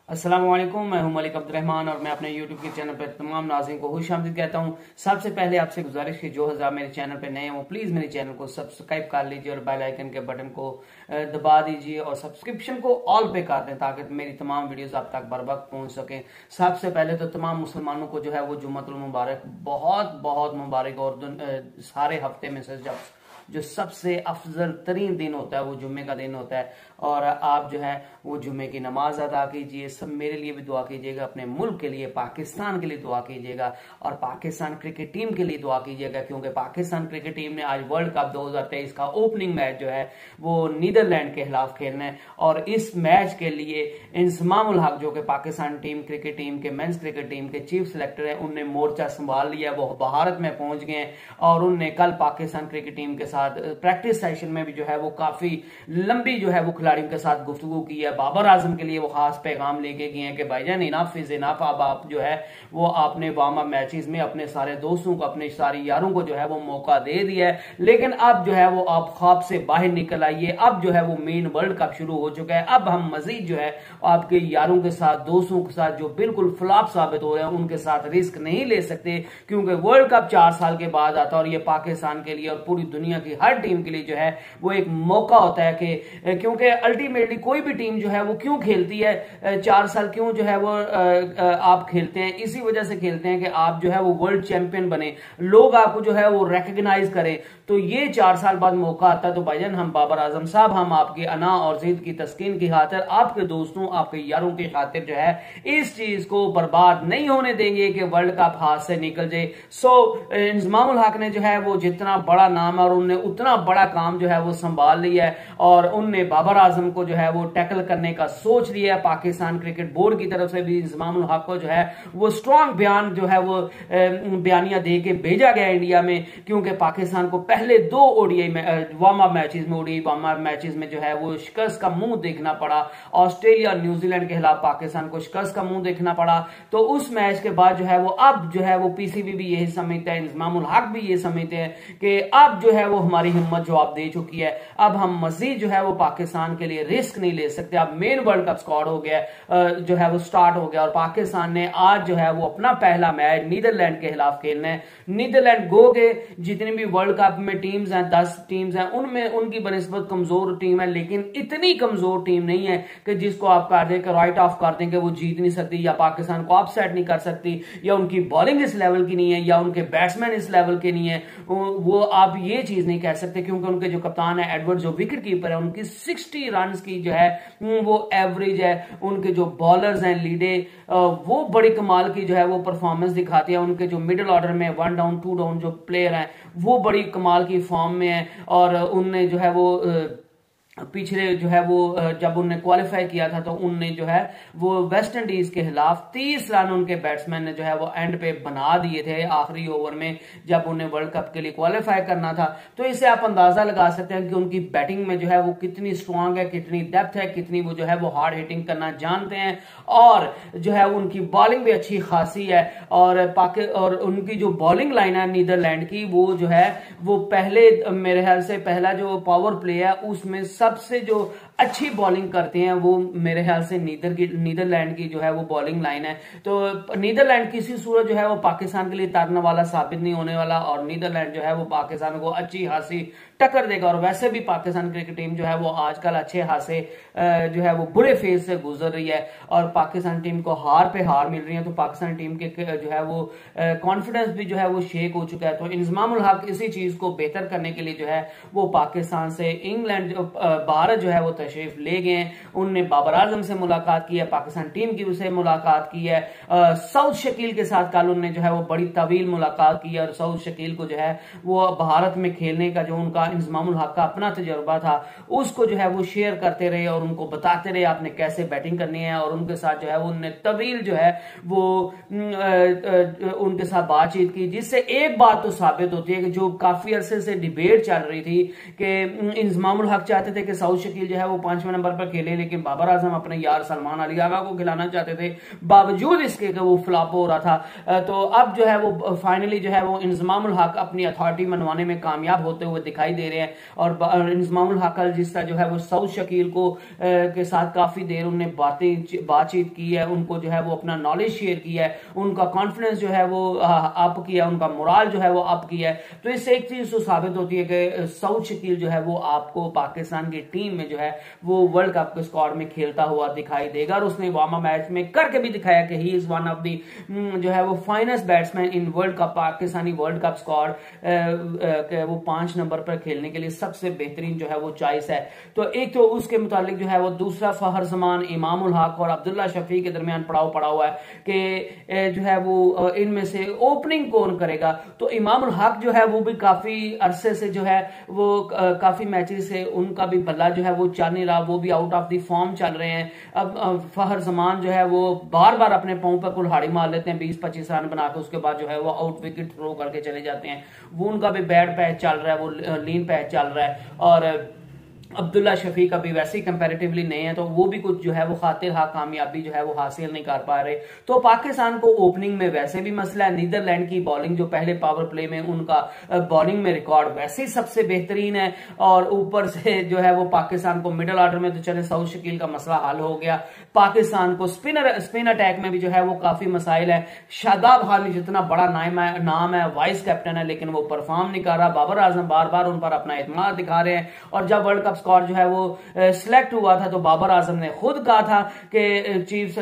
अस्सलाम वालेकुम, मैं हूं मलिक अब्दुर्रहमान और मैं अपने YouTube के चैनल पर तमाम नाज़रीन को खुशामदीद कहता हूं। सबसे पहले आपसे गुजारिश है, जो हज़ार मेरे चैनल पर नए हो प्लीज़ मेरे चैनल को सब्सक्राइब कर लीजिए और बेल आइकन के बटन को दबा दीजिए और सब्सक्रिप्शन को ऑल पे कर दें ताकि मेरी तमाम वीडियोस आप तक बर वक्त पहुंच सकें। सबसे पहले तो तमाम मुसलमानों को जो है वो जुम्मतुल मुबारक बहुत बहुत मुबारक। और सारे हफ्ते में से जो सबसे अफजल तरीन दिन होता है वो जुम्मे का दिन होता है और आप जो है वो जुम्मे की नमाज अदा कीजिए। सब मेरे लिए भी दुआ कीजिएगा, अपने मुल्क के लिए, पाकिस्तान के लिए दुआ कीजिएगा और पाकिस्तान क्रिकेट टीम के लिए दुआ कीजिएगा, क्योंकि पाकिस्तान क्रिकेट टीम ने आज वर्ल्ड कप 2023 का ओपनिंग मैच जो है वो नीदरलैंड के खिलाफ खेलना है। और इस मैच के लिए इंजमाम उल हक जो कि पाकिस्तान टीम क्रिकेट टीम के मेंस क्रिकेट टीम के चीफ सेलेक्टर है, उनने मोर्चा संभाल लिया, वो भारत में पहुंच गए और उनने कल पाकिस्तान क्रिकेट टीम के साथ प्रैक्टिस सेशन में भी जो है वो काफी लंबी जो है वो खिलाड़ियों के साथ गुफ्तगू की है। बाबर आजम के लिए वो खास पैगाम लेके गए हैं कि भाईजान इनफ इज इनफ, अब आप जो है वो आपने वार्म अप मैचेस में अपने सारे दोस्तों को, अपने सारे यारों को जो है वो मौका दे दिया है, लेकिन अब जो है वो आप ख्वाब से बाहर निकल आइए। अब जो है वो मेन वर्ल्ड कप शुरू हो चुका है। अब हम मजीद जो है आपके यारों के साथ, दोस्तों के साथ जो बिल्कुल फ्लॉप साबित हो रहे हैं उनके साथ रिस्क नहीं ले सकते, क्योंकि वर्ल्ड कप 4 साल के बाद आता है और ये पाकिस्तान के लिए और पूरी दुनिया की हर टीम के लिए जो है वो एक मौका होता है कि क्योंकि अल्टीमेटली कोई भी टीम जो है वो क्यों खेलती है, 4 साल क्यों जो है वो आप खेलते हैं, इसी वजह से खेलते हैं कि आप जो है वो वर्ल्ड चैंपियन बने, लोग आपको जो है वो रिकॉग्नाइज करें। तो ये 4 साल बाद मौका आता है। तो भाईजान हम बाबर आजम साहब, हम आपके अना और जिद की तस्कीन की खातिर, आपके दोस्तों, आपके यारों की खातिर जो है इस चीज को बर्बाद नहीं होने देंगे कि वर्ल्ड कप हाथ से निकल जाए। इंजमाम उल हक ने जो है वो जितना बड़ा नाम है और उनने उतना बड़ा काम जो है वो संभाल लिया है और उनने बाबर आजम को जो है वो टैकल करने का सोच लिया है। पाकिस्तान क्रिकेट बोर्ड की तरफ से भी इंजमाम उल हक को जो है वो स्ट्रॉन्ग बयान जो है वो बयानिया दे के भेजा गया इंडिया में, क्योंकि पाकिस्तान को पहले 2 ओडीआई वार्म अप मैचेस में, ओडीआई वार्म अप मैचेस में जो है वो शिकस्त का मुंह देखना पड़ा। ऑस्ट्रेलिया और न्यूजीलैंड के खिलाफ पाकिस्तान को शिकस्त का मुंह देखना पड़ा। तो उस मैच के बाद जो है वो अब जो है वो पीसीबी भी यही समझता है, इंजमाम उल हक भी ये समझते हैं कि अब जो है वो हमारी हिम्मत जवाब दे चुकी है, अब हम मजीद जो है वो पाकिस्तान के लिए रिस्क नहीं ले सकते। अब मेन वर्ल्ड कप स्क्वाड हो गया, जो है वो स्टार्ट हो गया और पाकिस्तान ने आज जो है वो अपना पहला मैच नीदरलैंड के खिलाफ खेलना है। नीदरलैंड गो के जितनी भी वर्ल्ड कप में टीम्स हैं, 10 टीम्स हैं, उनमें उनकी बनिस्बत कमजोर टीम है, लेकिन इतनी कमजोर टीम नहीं है कि जिसको आप कर दें, राइट ऑफ कर दें कि वो जीत नहीं सकती या पाकिस्तान को अपसेट नहीं कर सकती, या उनकी बॉलिंग इस लेवल की नहीं है या उनके बैट्समैन इस लेवल के नहीं है। वो आप ये चीज नहीं कह सकते, क्योंकि उनके जो कप्तान है एडवर्ड, जो विकेट कीपर है, उनकी 60 रन की जो है वो एवरेज है। उनके जो बॉलर्स हैं लीडे, वो बड़ी कमाल की जो है वो परफॉर्मेंस दिखाती है। उनके जो मिडिल ऑर्डर में 1 डाउन 2 डाउन जो प्लेयर हैं वो बड़ी कमाल की फॉर्म में है। और उनने जो है वो पिछले जो है वो जब उनने क्वालिफाई किया था तो उनने जो है वो वेस्ट इंडीज के खिलाफ 30 रन उनके बैट्समैन ने जो है वो एंड पे बना दिए थे आखिरी ओवर में, जब उन्हें वर्ल्ड कप के लिए क्वालिफाई करना था। तो इससे आप अंदाजा लगा सकते हैं कि उनकी बैटिंग में जो है वो कितनी स्ट्रांग है, कितनी डेप्थ है, कितनी वो जो है वो हार्ड हिटिंग करना जानते हैं। और जो है उनकी बॉलिंग भी अच्छी खासी है और उनकी जो बॉलिंग लाइन है नीदरलैंड की, वो जो है वो पहले मेरे ख्याल से पहला जो पावर प्ले है उसमें सबसे जो अच्छी बॉलिंग करते हैं वो मेरे ख्याल से नीदरलैंड की जो है वो बॉलिंग लाइन है। तो नीदरलैंड किसी सूरत जो है वो पाकिस्तान के लिए तारने वाला साबित नहीं होने वाला और नीदरलैंड जो है वो पाकिस्तान को अच्छी खासी टक्कर देगा। और वैसे भी पाकिस्तान क्रिकेट टीम जो है वो आजकल अच्छे खासे जो है वो बुरे फेज से गुजर रही है और पाकिस्तान टीम को हार पे हार मिल रही है। तो पाकिस्तान टीम के जो है वो कॉन्फिडेंस भी जो है वो शेक हो चुका है। तो इंजमाम उल हक इसी चीज को बेहतर करने के लिए जो है वो पाकिस्तान से इंग्लैंड भारत जो है वो तशरीफ ले गए। उनने बाबर आजम से मुलाकात की है, पाकिस्तान टीम की उससे मुलाकात की है, सऊद शकील के साथ कल उनने जो है वो बड़ी तवील मुलाकात की है और सऊद शकील को जो है वो भारत में खेलने का जो उनका इंजमाम उल हक का अपना तजुर्बा था उसको जो है वो शेयर करते रहे और उनको बताते रहे आपने कैसे बैटिंग करनी है। और उनके साथ जो है वो उनने तवील जो है वो उनके साथ बातचीत की, जिससे एक बात तो साबित होती है कि जो काफी अरसे से डिबेट चल रही थी कि इंजमाम उल हक चाहते थे कि सऊद शकील जो है वो 5वें नंबर पर खेले, लेकिन बाबर आजम अपने यार सलमान अली आगा को खिलाना चाहते थे, बावजूद इसके कि वो फ्लॉप हो रहा था। तो अब जो है वो फाइनली जो है वो इंजमामुल हक अपनी अथॉरिटी मनवाने में कामयाब होते हुए दिखाई दे रहे हैं। और इंजमामुल हक जिस तरह जो है वो सऊद शकील को के साथ काफी देर उन्होंने बातचीत की है, उनको जो है वो अपना नॉलेज शेयर किया है, उनका कॉन्फिडेंस जो है वो अप किया, उनका मोराल जो है वो अप किया है। तो इससे एक चीज तो साबित होती है कि सऊद शकील जो है वो आपको पाकिस्तान की टीम में जो है वो वर्ल्ड कप के स्क्वाड में खेलता हुआ दिखाई देगा। और उसने वार्म अप मैच में करके भी दिखाया कि he is one of the जो है वो finest batsman in world cup. Pakistani world cup squad वो 5 नंबर पर खेलने के लिए सबसे बेहतरीन जो है वो चॉइस है। तो एक तो उसके मुतालिक जो है वो दूसरा फहर जमान, इमाम उल हक और अब्दुल्ला शफी के दरमियान पड़ाव पड़ा हुआ है कि जो है वो इनमें से ओपनिंग कौन करेगा। तो इमाम उल हक जो है वो भी काफी अरसे से जो है वो काफी मैचेस से उनका भी बल्ला जो है वो चल नहीं रहा, वो भी आउट ऑफ द फॉर्म चल रहे हैं। अब फहर जमान जो है वो बार बार अपने पांव पर कुल्हाड़ी मार लेते हैं, 20-25 रन बनाकर उसके बाद जो है वो आउट विकेट थ्रो करके चले जाते हैं। वो उनका भी बैड पैच चल रहा है, वो लीन पैच चल रहा है। और अब्दुल्ला शफी का भी वैसे ही कंपैरेटिवली नहीं है, तो वो भी कुछ जो है वो खातिर कामयाबी जो है वो हासिल नहीं कर पा रहे। तो पाकिस्तान को ओपनिंग में वैसे भी मसला है। नीदरलैंड की बॉलिंग जो पहले पावर प्ले में उनका बॉलिंग में रिकॉर्ड वैसे ही सबसे बेहतरीन है, और ऊपर से जो है वो पाकिस्तान को मिडिल ऑर्डर में तो चले सऊद शकील का मसला हल हो गया। पाकिस्तान को स्पिन अटैक में भी जो है वो काफी मसाइल है। शादाब खान जितना बड़ा नाम है, वाइस कैप्टन है, लेकिन वो परफॉर्म नहीं कर रहा। बाबर आजम बार बार उन पर अपना एतमाद दिखा रहे हैं। और जब वर्ल्ड कप स्क्वाड जो है वो सिलेक्ट हुआ था तो बाबर आजम ने खुद कहा था कि चीफ,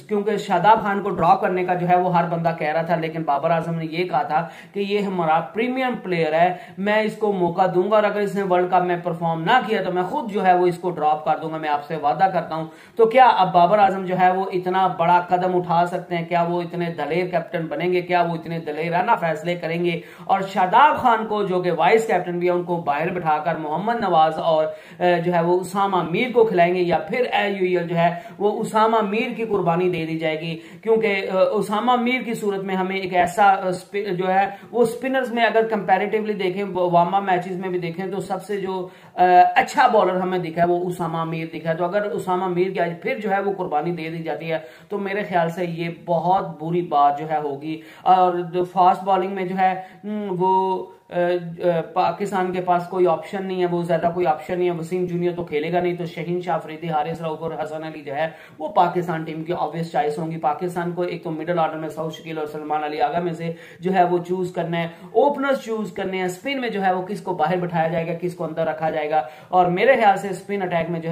क्योंकि शादाब खान को ड्रॉ करने का जो है वो हर बंदा कह रहा था, लेकिन बाबर आजम ने ये कहा था कि ये हमारा प्रीमियम प्लेयर है, मैं इसको मौका दूंगा और अगर इसने वर्ल्ड कप में परफॉर्म ना किया तो मैं खुद जो है वो इसको ड्रॉप कर दूंगा, मैं आपसे वादा करता हूं। तो क्या अब बाबर आजम जो है वो इतना बड़ा कदम उठा सकते हैं? क्या वो इतने दलेर कैप्टन बनेंगे? क्या वो इतने दलेराना फैसले करेंगे? और शादाब खान को जो कि वाइस कैप्टन भी है उनको बाहर बिठाकर मोहम्मद नवाज और जो है वो उसामा मीर को खिलाएंगे, या फिर एज यूजुअल जो है वो उसामा मीर की कुर्बानी दे दी जाएगी? क्योंकि उसामा मीर की सूरत में हमें एक ऐसा जो है वो स्पिनर्स में अगर कंपैरेटिवली देखें, वार्म अप मैचेस में भी देखें, तो सबसे जो अच्छा बॉलर हमें दिखा है वो उसामा मीर दिखा है। तो अगर उसामा मीर की आज फिर जो है वो कुर्बानी दे दी जाती है तो मेरे ख्याल से ये बहुत बुरी बात जो है होगी। और जो फास्ट बॉलिंग में जो है वो पाकिस्तान के पास कोई ऑप्शन नहीं है, वो ज्यादा कोई ऑप्शन नहीं है। वसीम जूनियर तो खेलेगा नहीं, तो शहीन शाह अफरीदी, हारिस रऊफ और हसन अली जो है वो पाकिस्तान टीम की ऑब्वियस चॉइस होंगी। पाकिस्तान को एक तो मिडिल ऑर्डर में सऊद शकील और सलमान अली आगा में से जो है वो चूज करना है, ओपनर्स चूज करने हैं। स्पिन में जो है वो किसको बाहर बिठाया जाएगा, किसको अंदर रखा जाएगा। और मेरे ख्याल से स्पिन अटैक में जो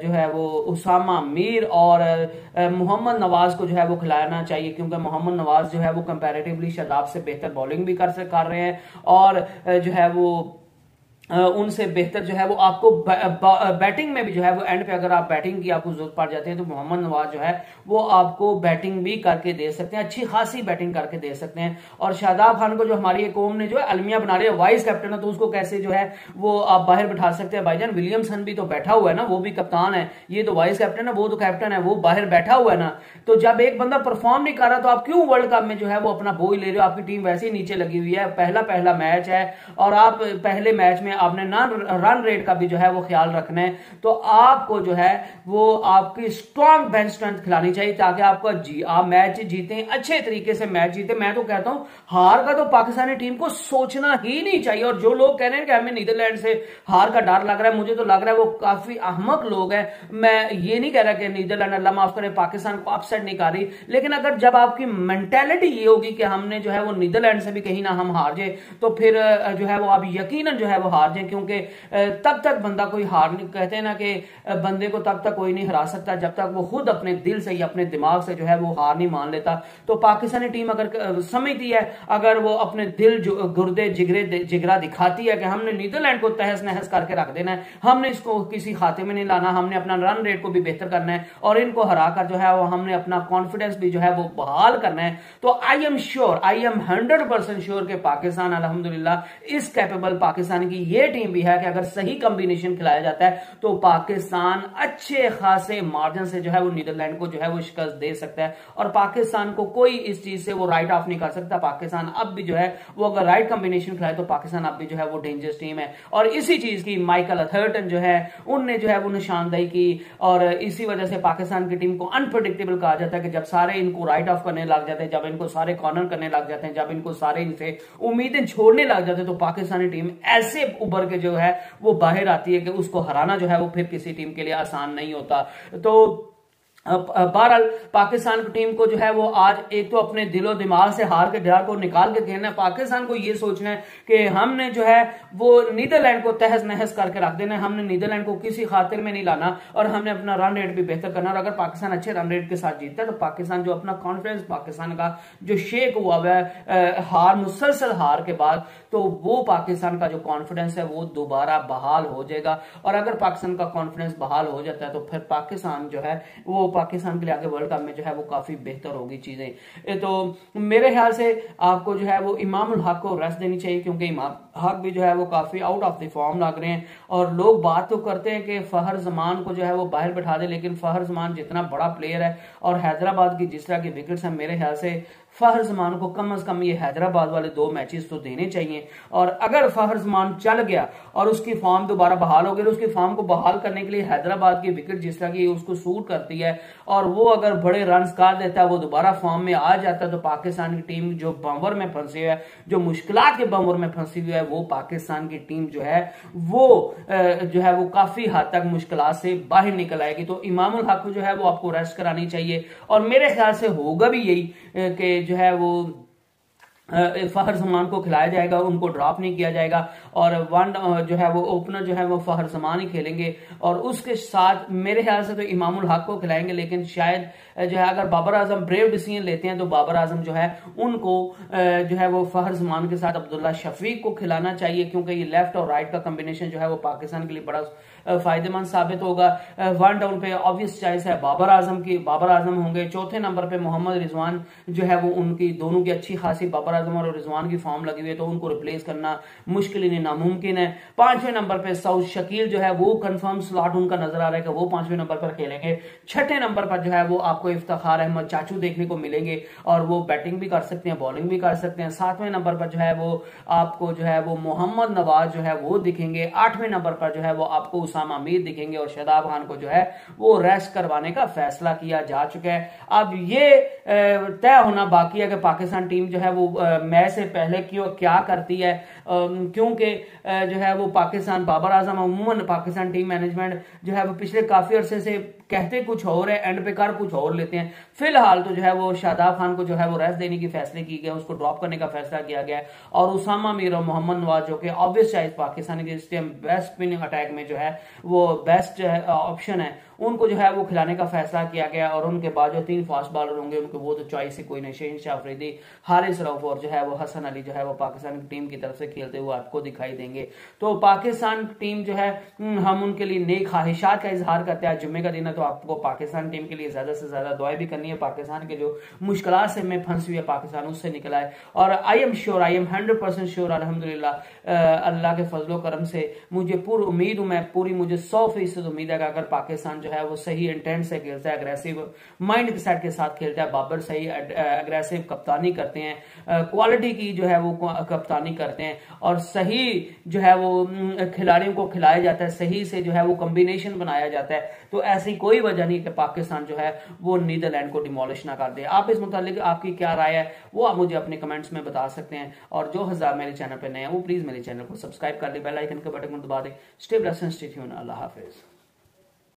है वो उसामा मीर और मोहम्मद नवाज को जो है वो खिलाना चाहिए, क्योंकि मोहम्मद नवाज जो है वो कंपैरेटिवली शादाब से बेहतर बॉलिंग भी कर रहे हैं, और जो है वो उनसे बेहतर जो है वो आपको बैटिंग में भी जो है वो एंड पे अगर आप बैटिंग की आपको जरूरत पड़ जाती है तो मोहम्मद नवाज जो है वो आपको बैटिंग भी करके दे सकते हैं, अच्छी खासी बैटिंग करके दे सकते हैं। और शादाब खान को जो हमारी कौम ने जो है अलमिया बना रही है, वाइस कैप्टन है, तो उसको कैसे जो है वो आप बाहर बिठा सकते हैं? भाईजान विलियमसन भी तो बैठा हुआ है ना, वो भी कप्तान है, ये तो वाइस कैप्टन है, वो तो कैप्टन है, वो बाहर बैठा हुआ है ना। तो जब एक बंदा परफॉर्म नहीं कर रहा तो आप क्यों वर्ल्ड कप में जो है वो अपना बोझ ले रहे हो? आपकी टीम वैसे ही नीचे लगी हुई है, पहला मैच है, और आप पहले मैच में आपने ना रन रेट का भी जो है वो ख्याल रखना है। तो आपको जो है वो आपकी स्ट्रॉन्ग बेंच स्ट्रेंथ खिलानी चाहिए ताकि आपका आप मैच जीते, अच्छे तरीके से मैच जीते। मैं तो कहता हूं हार का तो पाकिस्तानी टीम को सोचना ही नहीं चाहिए। और जो लोग कह रहे हैं कि हमें नीदरलैंड से हार का डर लग रहा है, मुझे तो लग रहा है वो काफी अहमक लोग हैं। मैं ये नहीं कह रहा कि नीदरलैंड अल्लाह माफ करे पाकिस्तान को अपसेट नहीं कर रही, लेकिन अगर जब आपकी मेंटेलिटी ये होगी कि हमने जो है वो नीदरलैंड से भी कहीं ना हम हार जाए, तो फिर जो है वो आप यकीनन जो है वो हार जाए, क्योंकि तब तक बंदा कोई हार नहीं, कहते हैं ना कि बंदे को तब तक कोई नहीं हरा सकता जब तक वो खुद अपने दिल से या अपने दिमाग से जो है वो हार नहीं मान लेता। तो पाकिस्तानी टीम अगर समझती है, अगर वो अपने दिल गुर्दे जिगरा दिखाती है कि हमने नीदरलैंड को तहस नहस करके रख देना है, हमने इसको किसी खाते में नहीं लाना, हमने अपना रन रेट को भी बेहतर करना है और इनको हराकर जो है वो हमने अपना कॉन्फिडेंस भी जो है वो बहाल करना है, तो आई एम 100% श्योर कि पाकिस्तान अल्हम्दुलिल्लाह इस कैपेबल पाकिस्तान की ये टीम भी है कि अगर सही कॉम्बिनेशन खिलाया जाता है तो पाकिस्तान अच्छे खासे मार्जिन से जो है वो नीदरलैंड को जो है वो शिकस्त दे सकता है, और पाकिस्तान को कोई इस चीज से वो राइट ऑफ नहीं कर सकता। पाकिस्तान अब भी जो है वो अगर राइट कॉम्बिनेशन खिलाए तो पाकिस्तान अब भी जो है वो डेंजरस टीम है। और इसी चीज की माइकल अथर्टन जो है उनने जो है वो निशानदेही की, और इसी वजह से पाकिस्तान की टीम को अनप्रेडिक्टेबल कहा जाता है कि जब सारे इनको राइट ऑफ करने लग जाते हैं, जब इनको सारे कॉर्नर करने लग जाते हैं, जब इनको सारे इनसे उम्मीदें छोड़ने लग जाते हैं, तो पाकिस्तानी टीम ऐसे उभर के जो है वो बाहर आती है कि उसको हराना जो है वो फिर किसी टीम के लिए आसान नहीं होता। तो बहरहाल पाकिस्तान की टीम को जो है वो आज एक तो अपने दिलो दिमाग से हार के डर को निकाल के खेलना है। पाकिस्तान को ये सोचना है कि हमने जो है वो नीदरलैंड को तहस नहस करके रख देना है, हमने नीदरलैंड को किसी खातिर में नहीं लाना, और हमने अपना रन रेट भी बेहतर करना। और अगर पाकिस्तान अच्छे रन रेट के साथ जीतता है तो पाकिस्तान जो अपना कॉन्फिडेंस पाकिस्तान का जो शेक हुआ है हार, मुसलसल हार के बाद, तो वो पाकिस्तान का जो कॉन्फिडेंस है वो दोबारा बहाल हो जाएगा। और अगर पाकिस्तान का कॉन्फिडेंस बहाल हो जाता है तो फिर पाकिस्तान जो है वो पाकिस्तान के लिए आगे वर्ल्ड कप में जो है वो काफी बेहतर होगी चीजें। तो मेरे ख्याल से आपको जो है वो इमाम उल हक को रेस्ट देनी चाहिए, क्योंकि इमाम हक भी जो है वो काफी आउट ऑफ द फॉर्म लग रहे हैं। और लोग बात तो करते हैं कि फहर जमान को जो है वो बाहर बैठा दे, लेकिन फहर जमान जितना बड़ा प्लेयर है और हैदराबाद की जिस तरह की विकेट्स हैं, मेरे ख्याल से फहर जमान को कम से कम ये हैदराबाद वाले 2 मैचेस तो देने चाहिए। और अगर फहर जमान चल गया और उसकी फॉर्म दोबारा बहाल हो गई, तो उसकी फॉर्म को बहाल करने के लिए हैदराबाद की विकेट जिस तरह की उसको सूट करती है, और वो अगर बड़े रन कर देता है, वो दोबारा फॉर्म में आ जाता है, तो पाकिस्तान की टीम जो बंवर में फंसी है, जो मुश्किलात के बंवर में फंसी हुई है, वो पाकिस्तान की टीम जो है वो काफी हद तक मुश्किलात से बाहर निकल आएगी। तो इमामुल हक जो है वो आपको रेस्ट करानी चाहिए, और मेरे ख्याल से होगा भी यही कि जो है वो फहर जमान को खिलाया जाएगा, उनको ड्रॉप नहीं किया जाएगा, और वन जो है वो ओपनर जो है वो फहर जमान ही खेलेंगे, और उसके साथ मेरे ख्याल से तो इमामुल हक को खिलाएंगे। लेकिन शायद जो है अगर बाबर आजम ब्रेव डिसीजन लेते हैं तो बाबर आजम जो है उनको जो है वो फहर जमान के साथ अब्दुल्ला शफीक को खिलाना चाहिए, क्योंकि ये लेफ्ट और राइट का कॉम्बिनेशन जो है वो पाकिस्तान के लिए बड़ा फायदेमंद साबित होगा। 1 डाउन पे ऑब्वियस चॉइस है बाबर आजम होंगे। चौथे नंबर पे मोहम्मद रिजवान जो है वो उनकी दोनों की अच्छी खासी बाबर आजम और रिजवान की फॉर्म लगी हुई है, तो उनको रिप्लेस करना मुश्किल ही नहीं नामुमकिन है। 5वें नंबर पे सऊद शकील जो है वो कंफर्म स्लॉट उनका नजर आ रहा है कि वो 5वें नंबर पर खेलेंगे। 6ठे नंबर पर जो है वो आपको इफ्तिखार अहमद चाचू देखने को मिलेंगे, और वो बैटिंग भी कर सकते हैं, बॉलिंग भी कर सकते हैं। 7वें नंबर पर जो है वो आपको जो है वो मोहम्मद नवाज जो है वो दिखेंगे। 8वें नंबर पर जो है वो आपको उसामा मीर दिखेंगे, और शादाब खान को जो है वो रेस्ट करवाने का फैसला किया जा चुका है। अब ये तय होना बाकी है कि पाकिस्तान टीम जो है वो मैच से पहले क्या करती है, क्योंकि जो है वो पाकिस्तान बाबर आजम अमूमन पाकिस्तान टीम मैनेजमेंट जो है वो पिछले काफी अरसे से कहते कुछ और है, एंड पे कर कुछ और लेते हैं। फिलहाल तो जो है वो शादाब खान को जो है वो रेस्ट देने की फैसले की गए, उसको ड्रॉप करने का फैसला किया गया है, और उसामा मीर और मोहम्मद नवाज जो कि ऑब्वियस चॉइस पाकिस्तान के इस टाइम बेस्ट स्पिनिंग अटैक में जो है वो बेस्ट ऑप्शन है, उनको जो है वो खिलाने का फैसला किया गया। और उनके बाद जो 3 फास्ट बॉलर होंगे उनको वो तो चॉइस ही कोई नहीं, शहीन अफरीदी, हारिस रऊफ और जो है वो हसन अली जो है वो पाकिस्तान की टीम की तरफ से खेलते हुए आपको दिखाई देंगे। तो पाकिस्तान टीम जो है हम उनके लिए नेक ख्वाहिशात का इजहार करते हैं। जुम्मे का दिन है तो आपको पाकिस्तान टीम के लिए ज्यादा से ज्यादा दुआएं भी करनी है, पाकिस्तान के जो मुश्किलात से में फंसी हुई है पाकिस्तान उससे निकल आए। और आई एम 100% श्योर अल्हम्दुलिल्लाह अल्लाह के फजलो करम से मुझे पूरी उम्मीद हूं, मुझे 100% उम्मीद है कि अगर पाकिस्तान जो है वो सही इंटेंट से खेलता है, अग्रेसिव माइंड के सेट के साथ खेलता है, बाबर सही अग्रेसिव कप्तानी करते हैं, क्वालिटी की जो है वो कप्तानी करते हैं, और सही जो है वो खिलाड़ियों को खिलाया जाता है, सही से जो है वो कॉम्बिनेशन बनाया जाता है, तो ऐसी कोई वजह नहीं कि पाकिस्तान जो है वो नीदरलैंड को डिमोलिश ना कर दे। आप इस मुतालिक आपकी क्या राय है वो आप मुझे अपने कमेंट्स में बता सकते हैं, और जो हजार मेरे चैनल पे नए हैं वो प्लीज मेरे चैनल को सब्सक्राइब कर ले, बेल आइकन के बटन को दबा दे। Stay blessed and stay tuned. अल्लाह हाफिज।